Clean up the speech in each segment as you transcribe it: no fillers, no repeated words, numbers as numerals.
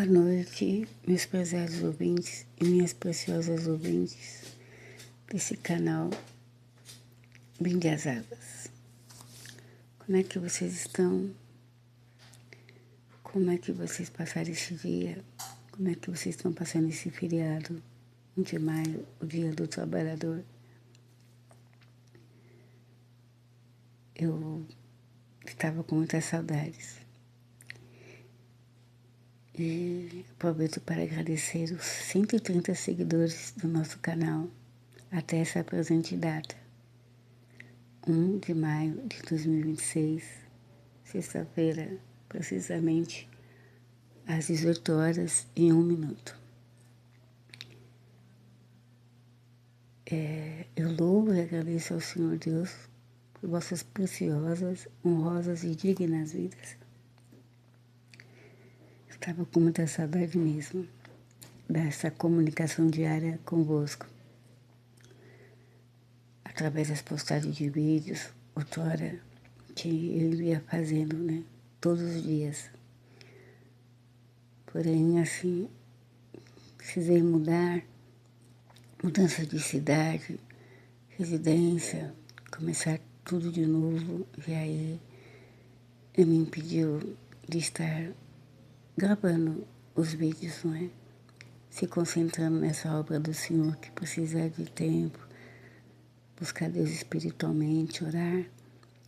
Boa noite, meus prezados ouvintes e minhas preciosas ouvintes desse canal Brinde as Águas. Como é que vocês estão? Como é que vocês passaram esse dia? Como é que vocês estão passando esse feriado, 1 de maio, o Dia do Trabalhador? Eu estava com muitas saudades. E aproveito para agradecer os 130 seguidores do nosso canal até essa presente data, 1 de maio de 2026, sexta-feira, precisamente às 18 horas e 1 minuto. Eu louvo e agradeço ao Senhor Deus por vossas preciosas, honrosas e dignas vidas. Estava com muita saudade mesmo dessa comunicação diária convosco, através das postagens de vídeos, outrora, que eu ia fazendo, né, todos os dias. Porém, assim, precisei mudar, mudança de cidade, residência, começar tudo de novo, e aí me impediu de estar gravando os vídeos, não é? Se concentrando nessa obra do Senhor, que precisa de tempo, buscar Deus espiritualmente, orar,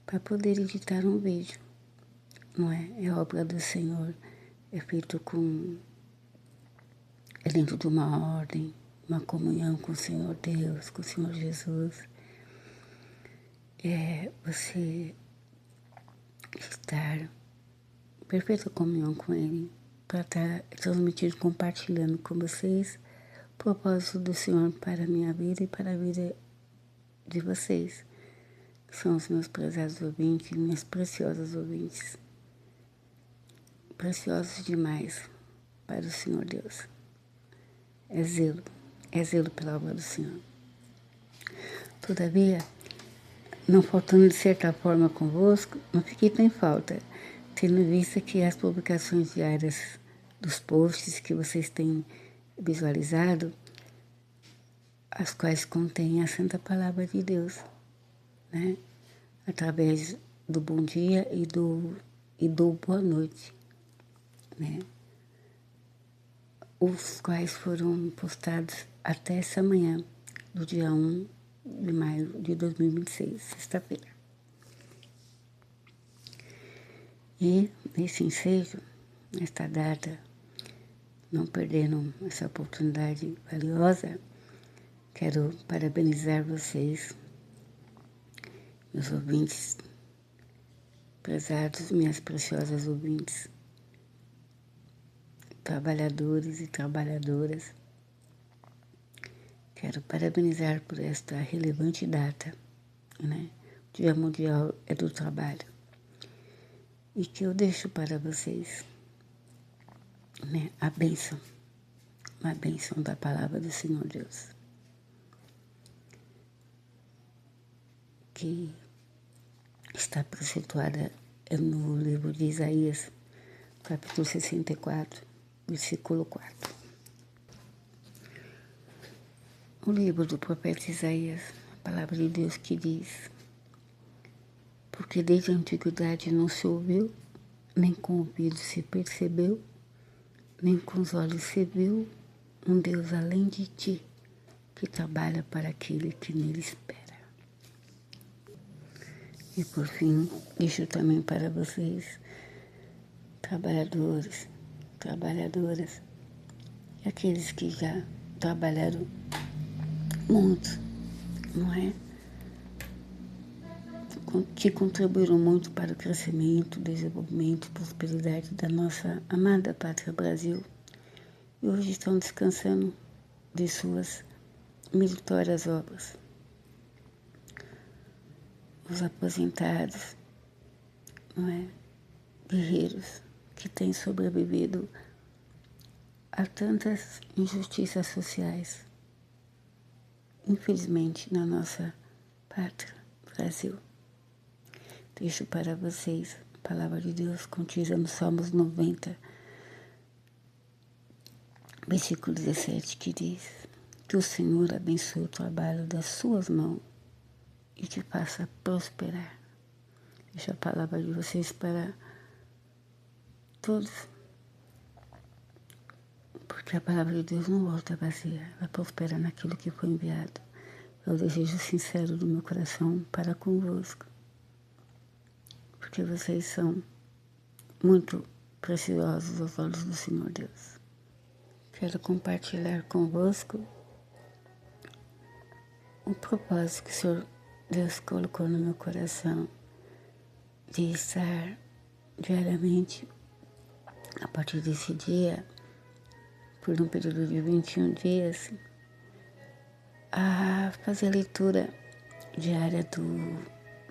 para poder editar um vídeo, não é? É obra do Senhor, é feito é dentro de uma ordem, uma comunhão com o Senhor Deus, com o Senhor Jesus. É você estar em perfeita comunhão com Ele, para estar transmitindo, compartilhando com vocês o propósito do Senhor para a minha vida e para a vida de vocês, que são os meus prezados ouvintes, minhas preciosas ouvintes, preciosos demais para o Senhor Deus. É zelo pela obra do Senhor. Todavia, não faltando de certa forma convosco, não fiquei tão em falta, tendo vista que as publicações diárias dos posts que vocês têm visualizado, as quais contêm a Santa Palavra de Deus, né? Através do bom dia e do boa noite, né? Os quais foram postados até essa manhã, do dia 1 de maio de 2026, sexta-feira. E nesse ensejo, nesta data, não perdendo essa oportunidade valiosa, quero parabenizar vocês, meus ouvintes, prezados, minhas preciosas ouvintes, trabalhadores e trabalhadoras. Quero parabenizar por esta relevante data, né? O Dia Mundial é do Trabalho. E que eu deixo para vocês, né, a bênção, uma bênção da palavra do Senhor Deus, que está situada no livro de Isaías, capítulo 64, versículo 4. O livro do profeta Isaías, a palavra de Deus que diz: porque desde a antiguidade não se ouviu, nem com o ouvido se percebeu, nem com os olhos se viu um Deus além de ti, que trabalha para aquele que nele espera. E por fim, deixo também para vocês, trabalhadores, trabalhadoras, e aqueles que já trabalharam muito, não é? Que contribuíram muito para o crescimento, desenvolvimento e prosperidade da nossa amada pátria Brasil, e hoje estão descansando de suas meritórias obras. Os aposentados, não é? Guerreiros que têm sobrevivido a tantas injustiças sociais, infelizmente, na nossa pátria Brasil. Deixo para vocês a palavra de Deus contida no Salmos 90, versículo 17, que diz: que o Senhor abençoe o trabalho das suas mãos e te faça prosperar. Deixa a palavra de vocês para todos, porque a palavra de Deus não volta vazia, ela prospera naquilo que foi enviado. É o desejo sincero do meu coração para convosco, porque vocês são muito preciosos aos olhos do Senhor Deus. Quero compartilhar convosco o propósito que o Senhor Deus colocou no meu coração de estar diariamente, a partir desse dia, por um período de 21 dias, a fazer a leitura diária do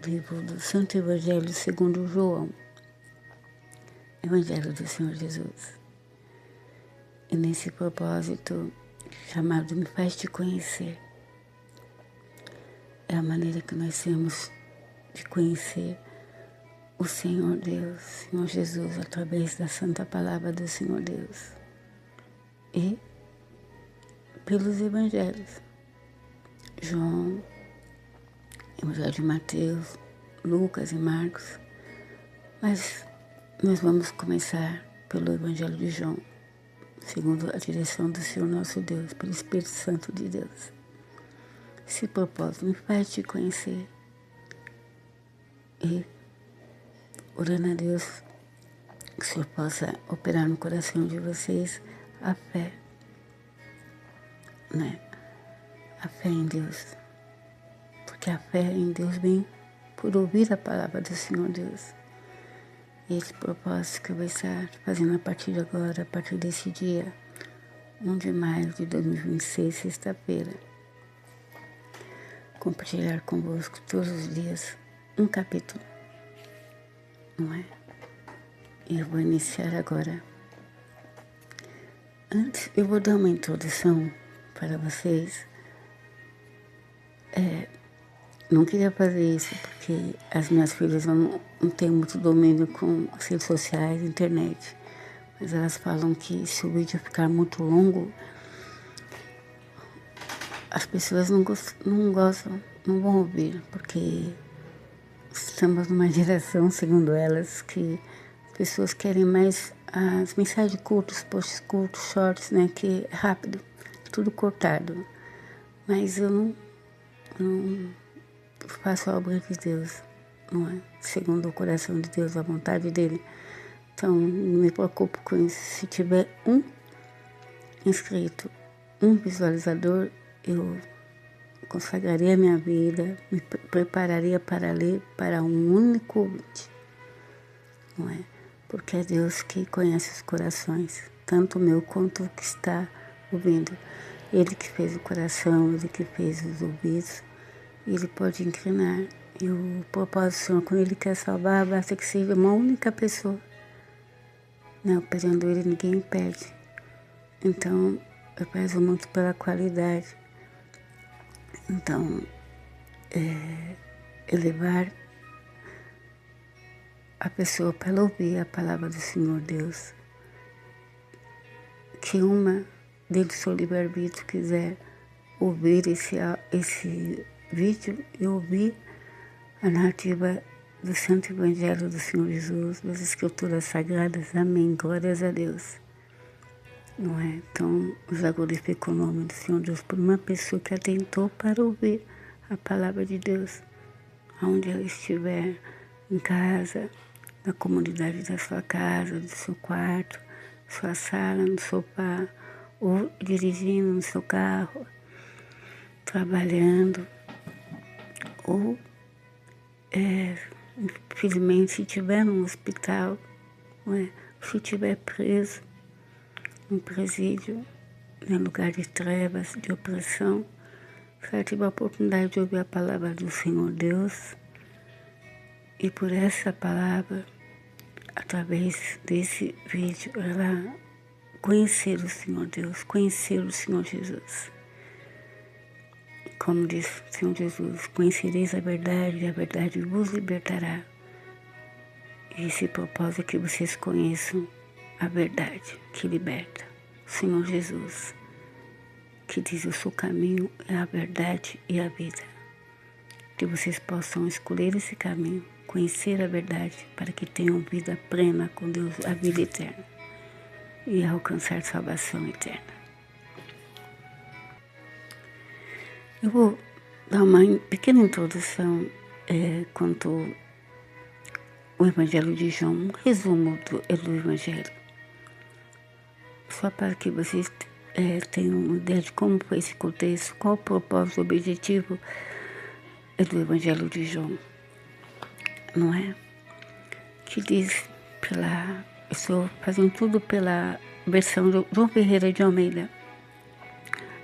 livro do Santo Evangelho segundo João, Evangelho do Senhor Jesus. E nesse propósito, chamado Me Faz Te Conhecer, é a maneira que nós temos de conhecer o Senhor Deus, Senhor Jesus, através da Santa Palavra do Senhor Deus e pelos Evangelhos. João, Evangelho de Mateus, Lucas e Marcos, mas nós vamos começar pelo Evangelho de João, segundo a direção do Senhor nosso Deus, pelo Espírito Santo de Deus. Esse propósito me faz te conhecer e orando a Deus que o Senhor possa operar no coração de vocês a fé, né? A fé em Deus, porque a fé em Deus vem por ouvir a palavra do Senhor Deus. E esse propósito que eu vou estar fazendo a partir de agora, a partir desse dia, 1 de maio de 2026, sexta-feira, compartilhar convosco todos os dias um capítulo, não é? E eu vou iniciar agora. Antes, eu vou dar uma introdução para vocês. Não queria fazer isso porque as minhas filhas não têm muito domínio com as redes sociais, internet. Mas elas falam que se o vídeo ficar muito longo, as pessoas não gostam, não vão ouvir, porque estamos numa geração, segundo elas, que as pessoas querem mais as mensagens curtas, posts curtos, shorts, né, que é rápido, tudo cortado. Mas eu não faço a obra de Deus, não é? Segundo o coração de Deus, a vontade dele. Então, não me preocupo com isso. Se tiver um inscrito, um visualizador, eu consagraria a minha vida, me prepararia para ler para um único ouvinte, não é? Porque é Deus que conhece os corações, tanto o meu quanto o que está ouvindo. Ele que fez o coração, ele que fez os ouvidos, ele pode inclinar. E o propósito do Senhor, quando ele quer salvar, basta que seja uma única pessoa. Não, operando ele, ninguém perde. Então, eu peço muito pela qualidade. Então, elevar a pessoa para ouvir a palavra do Senhor Deus. Que uma dentro do seu livre-arbítrio quiser ouvir esse vídeo e ouvir a narrativa do Santo Evangelho do Senhor Jesus, das Escrituras Sagradas. Amém. Glórias a Deus. Não é? Então, eu já glorifico o nome do Senhor Deus por uma pessoa que atentou para ouvir a palavra de Deus, onde ela estiver, em casa, na comunidade da sua casa, do seu quarto, sua sala, no sofá, ou dirigindo no seu carro, trabalhando, ou, infelizmente, se estiver no hospital, não é? Se estiver preso, um presídio, em lugar de trevas, de opressão, se ela tiver a oportunidade de ouvir a palavra do Senhor Deus, e por essa palavra, através desse vídeo, ela conhecer o Senhor Deus, conhecer o Senhor Jesus. Como diz o Senhor Jesus, conhecereis a verdade vos libertará. E esse propósito é que vocês conheçam a verdade que liberta. Senhor Jesus, que diz: eu sou o caminho, a verdade e a vida. Que vocês possam escolher esse caminho, conhecer a verdade, para que tenham vida plena com Deus, a vida eterna, e alcançar salvação eterna. Eu vou dar uma pequena introdução quanto ao Evangelho de João, um resumo do Evangelho, só para que vocês tenham uma ideia de como foi esse contexto, qual o propósito, o objetivo do Evangelho de João, não é? Que diz estou fazendo tudo pela versão do João Ferreira de Almeida.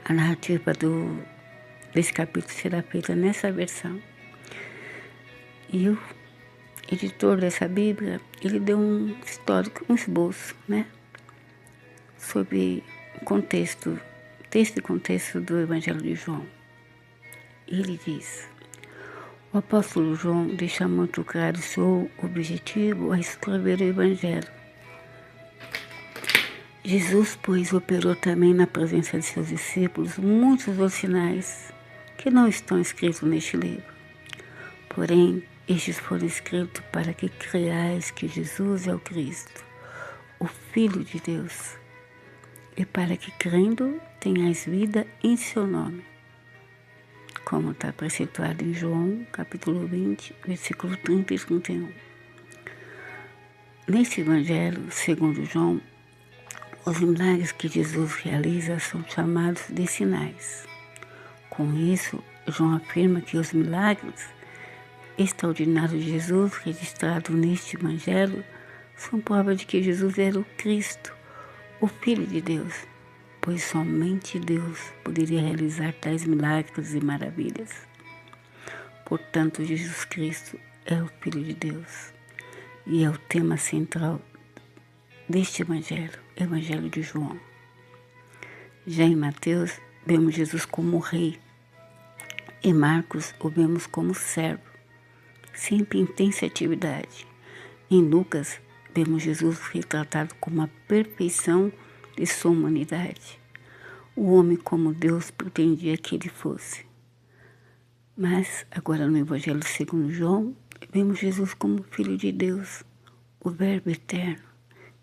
A narrativa desse capítulo será feita nessa versão. E o editor dessa Bíblia, ele deu um histórico, um esboço, né? Sobre o contexto, texto e contexto do Evangelho de João. Ele diz: o apóstolo João deixa muito claro seu objetivo a escrever o Evangelho. Jesus, pois, operou também na presença de seus discípulos muitos dos sinais que não estão escritos neste livro. Porém, estes foram escritos para que creiais que Jesus é o Cristo, o Filho de Deus, e para que, crendo, tenhais vida em seu nome, como está preceptuado em João, capítulo 20, versículo 30 e 31. Neste Evangelho, segundo João, os milagres que Jesus realiza são chamados de sinais. Com isso, João afirma que os milagres extraordinários de Jesus registrados neste Evangelho são prova de que Jesus era o Cristo, o Filho de Deus, pois somente Deus poderia realizar tais milagres e maravilhas. Portanto, Jesus Cristo é o Filho de Deus e é o tema central deste Evangelho, Evangelho de João. Já em Mateus, vemos Jesus como rei. Em Marcos, o vemos como servo, sempre em intensa atividade. Em Lucas, vemos Jesus retratado como a perfeição de sua humanidade, o homem como Deus pretendia que ele fosse. Mas, agora no Evangelho segundo João, vemos Jesus como Filho de Deus, o Verbo eterno,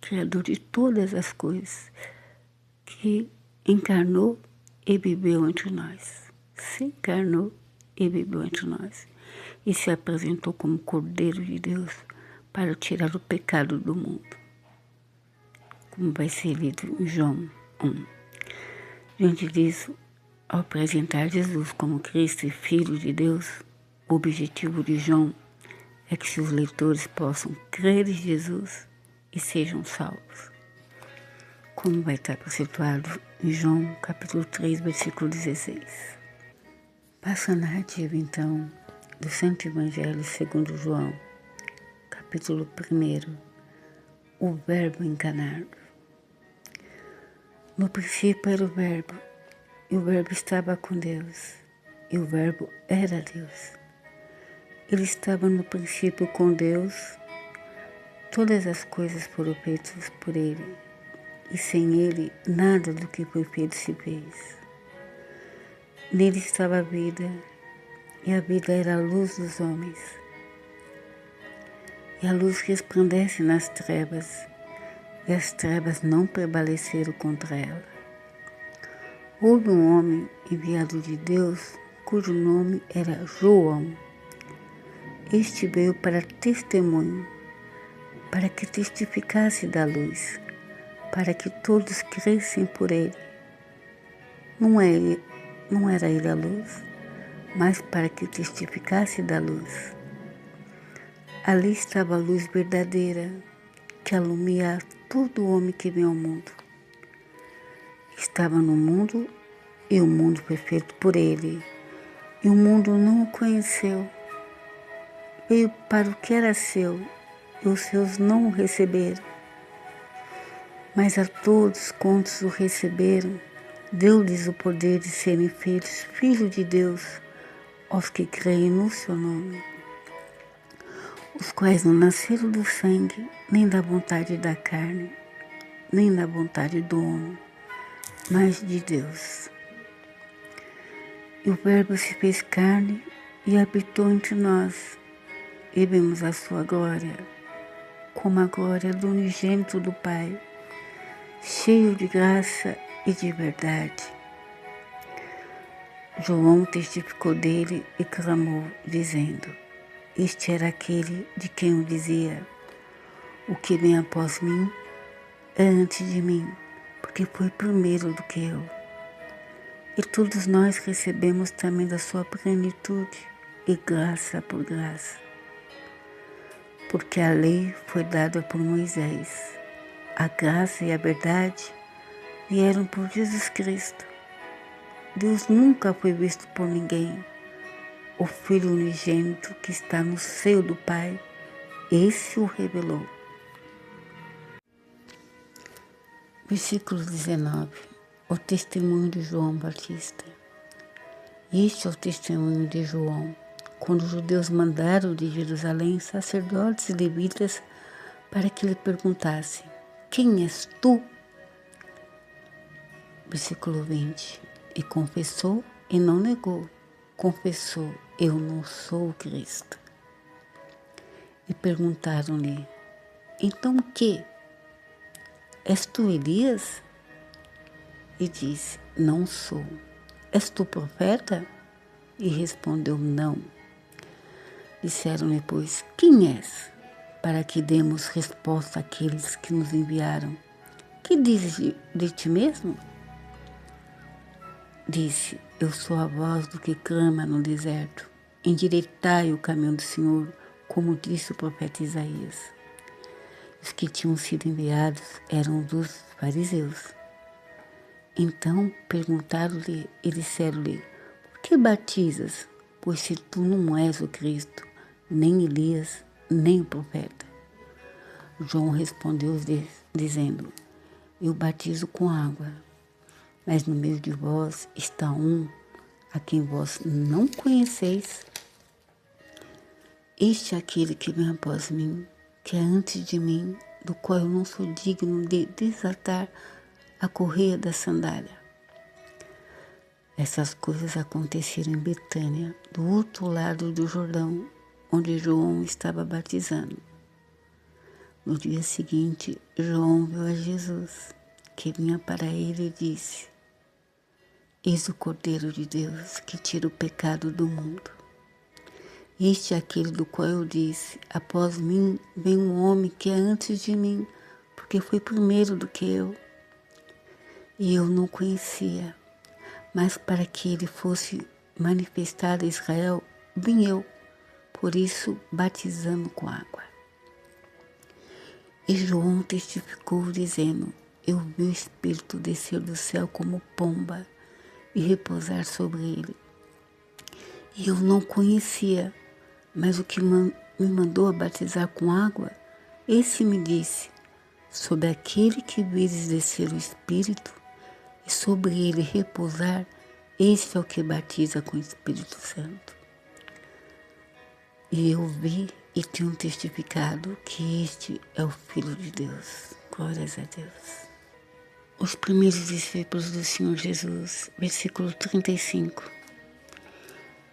Criador de todas as coisas, que encarnou e viveu entre nós. Se encarnou e viveu entre nós. E se apresentou como Cordeiro de Deus para tirar o pecado do mundo. Como vai ser lido em João 1. Diante disso, ao apresentar Jesus como Cristo e Filho de Deus, o objetivo de João é que seus leitores possam crer em Jesus e sejam salvos. Como vai estar situado em João capítulo 3, versículo 16. Passa a narrativa, então, do Santo Evangelho segundo João, capítulo 1, o Verbo encarnado. No princípio era o Verbo, e o Verbo estava com Deus, e o Verbo era Deus. Ele estava no princípio com Deus. Todas as coisas foram feitas por Ele, e sem Ele nada do que foi feito se fez. Nele estava a vida, e a vida era a luz dos homens. E a luz resplandece nas trevas, e as trevas não prevaleceram contra ela. Houve um homem enviado de Deus, cujo nome era João. Este veio para testemunho, para que testificasse da luz, para que todos crescem por ele. Não era ele a luz, mas para que testificasse da luz. Ali estava a luz verdadeira, que alumia todo homem que vem ao mundo. Estava no mundo, e o mundo foi feito por ele, e o mundo não o conheceu. Veio para o que era seu, e os seus não o receberam. Mas a todos quantos o receberam, deu-lhes o poder de serem feitos filhos de Deus, aos que creem no seu nome, os quais não nasceram do sangue, nem da vontade da carne, nem da vontade do homem, mas de Deus. E o Verbo se fez carne e habitou entre nós, e vemos a sua glória, como a glória do unigênito do Pai, cheio de graça e de verdade. João testificou dele e clamou, dizendo: Este era aquele de quem eu dizia: O que vem após mim é antes de mim, porque foi primeiro do que eu. E todos nós recebemos também da sua plenitude, e graça por graça. Porque a lei foi dada por Moisés, a graça e a verdade vieram por Jesus Cristo. Deus nunca foi visto por ninguém. O Filho unigênito que está no seio do Pai, esse o revelou. Versículo 19. O testemunho de João Batista. Este é o testemunho de João, quando os judeus mandaram de Jerusalém sacerdotes e levitas para que lhe perguntassem: Quem és tu? Versículo 20. E confessou e não negou. Confessou: Eu não sou o Cristo. E perguntaram-lhe: Então o que? És tu Elias? E disse: Não sou. És tu profeta? E respondeu: Não. Disseram-lhe, pois: Quem és? Para que demos resposta àqueles que nos enviaram. Que dizes de ti mesmo? Disse: Eu sou a voz do que clama no deserto. Endireitai o caminho do Senhor, como disse o profeta Isaías. Os que tinham sido enviados eram dos fariseus. Então perguntaram-lhe e disseram-lhe: Por que batizas? Pois se tu não és o Cristo, nem Elias, nem o profeta. João respondeu-lhes dizendo: Eu batizo com água, mas no meio de vós está um a quem vós não conheceis. Este é aquele que vem após mim, que é antes de mim, do qual eu não sou digno de desatar a correia da sandália. Essas coisas aconteceram em Betânia, do outro lado do Jordão, onde João estava batizando. No dia seguinte, João viu a Jesus, que vinha para ele e disse: Eis o Cordeiro de Deus, que tira o pecado do mundo. Este é aquele do qual eu disse: Após mim vem um homem que é antes de mim, porque foi primeiro do que eu. E eu não conhecia, mas para que ele fosse manifestado a Israel, vim eu, por isso batizando com água. E João testificou, dizendo: Eu vi o Espírito descer do céu como pomba e repousar sobre ele. E eu não conhecia, mas o que me mandou a batizar com água, esse me disse: Sobre aquele que vires descer o Espírito e sobre ele repousar, este é o que batiza com o Espírito Santo. E eu vi e tenho testificado que este é o Filho de Deus. Glórias a Deus. Os primeiros discípulos do Senhor Jesus, versículo 35.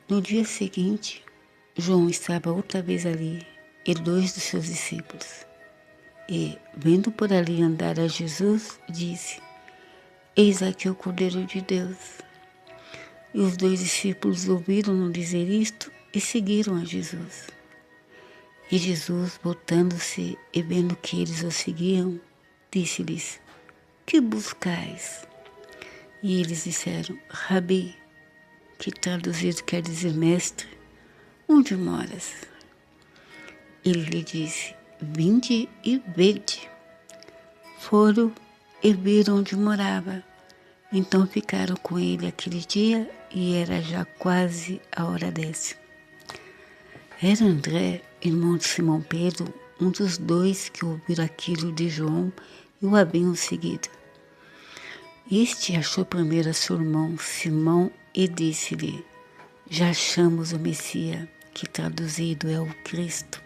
No dia seguinte, João estava outra vez ali e 2 dos seus discípulos. E, vendo por ali andar a Jesus, disse: Eis aqui o Cordeiro de Deus. E os 2 discípulos ouviram-no dizer isto e seguiram a Jesus. E Jesus, voltando-se e vendo que eles o seguiam, disse-lhes: Que buscais? E eles disseram: Rabi, que traduzido quer dizer mestre, onde moras? Ele lhe disse: Vinde e vede. Foram e viram onde morava. Então ficaram com ele aquele dia e era já quase a hora 10. Era André, irmão de Simão Pedro, um dos 2 que ouviram aquilo de João e o haviam seguido. Este achou primeiro a seu irmão Simão e disse-lhe: Já achamos o Messias, que traduzido é o Cristo.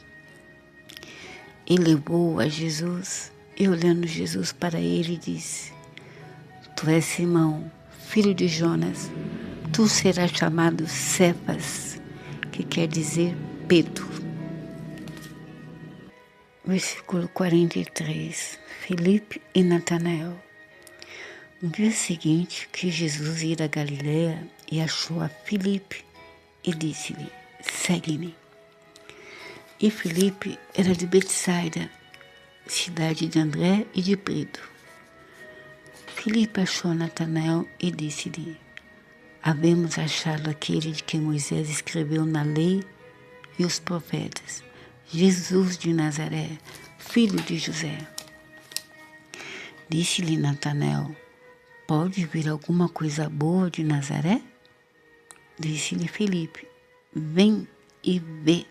E levou-o a Jesus, e olhando Jesus para ele, disse: Tu és Simão, filho de Jonas, tu serás chamado Cefas, que quer dizer Pedro. Versículo 43. Filipe e Natanael. No dia seguinte que Jesus ia a Galiléia e achou a Filipe e disse-lhe: segue-me. E Filipe era de Betsaida, cidade de André e de Pedro. Filipe achou Natanael e disse-lhe: havemos achado aquele de quem Moisés escreveu na lei e os profetas, Jesus de Nazaré, filho de José. Disse-lhe Natanael: pode vir alguma coisa boa de Nazaré? Disse-lhe Filipe: vem e vê.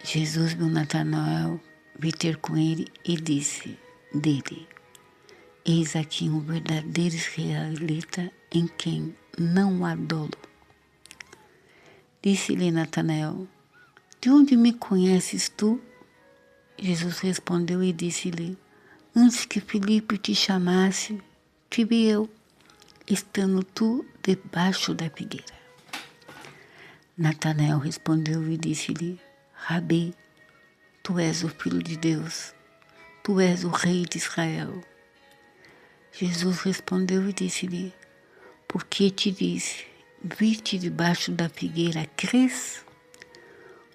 Jesus viu Natanael vir ter com ele e disse dele: eis aqui um verdadeiro israelita em quem não há dolo. Disse-lhe Natanael: de onde me conheces tu? Jesus respondeu e disse-lhe: antes que Filipe te chamasse, te vi eu, estando tu debaixo da figueira. Natanael respondeu e disse-lhe: Rabi, tu és o Filho de Deus, tu és o Rei de Israel. Jesus respondeu e disse-lhe: porque te disse, vi-te debaixo da figueira, crês?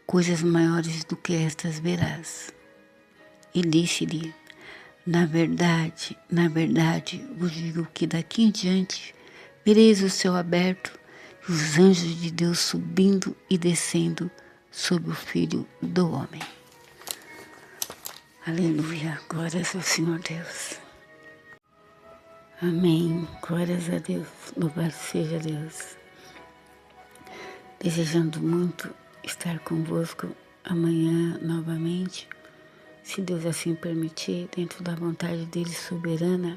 Coisas maiores do que estas verás. E disse-lhe: na verdade, vos digo que daqui em diante vereis o céu aberto e os anjos de Deus subindo e descendo sobre o Filho do Homem. Aleluia, glórias ao Senhor Deus. Amém, glórias a Deus, louvado seja Deus. Desejando muito estar convosco amanhã novamente, se Deus assim permitir, dentro da vontade dele soberana,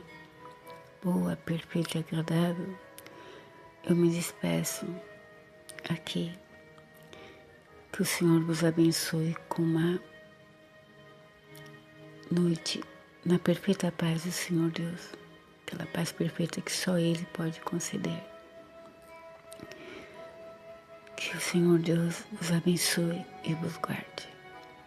boa, perfeita e agradável. Eu me despeço aqui. Que o Senhor vos abençoe com uma noite na perfeita paz do Senhor Deus, aquela paz perfeita que só Ele pode conceder. Que o Senhor Deus vos abençoe e vos guarde.